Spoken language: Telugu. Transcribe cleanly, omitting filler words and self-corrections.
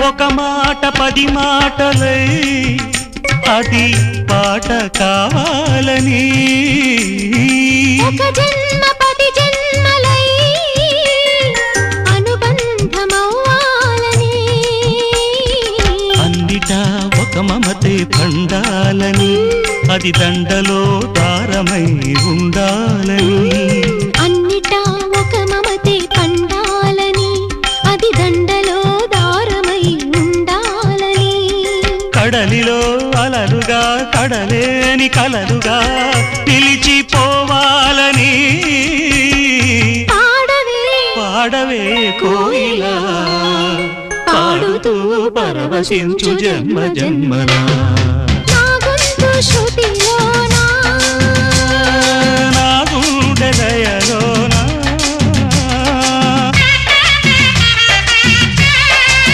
ఒక మాట 10 మాటలై అది పాట కావాలని ఒక జన్మ 10 జన్మలై అనుబంధమవ్వాలని అన్నిటా ఒక మమతే పండాలని అది దండలో దారమై ఉండాలని అన్నిటా ఒక మమతే పండాలని అది దండలో దారమై ఉండాలని కడలిలో అలలుగా కడలేని కలలుగా నిలిచిపోవాలని పాడవే కోయిలా పాడుతూ పరవశించు జన్మ జన్మలా నా గొంతు శృతిలో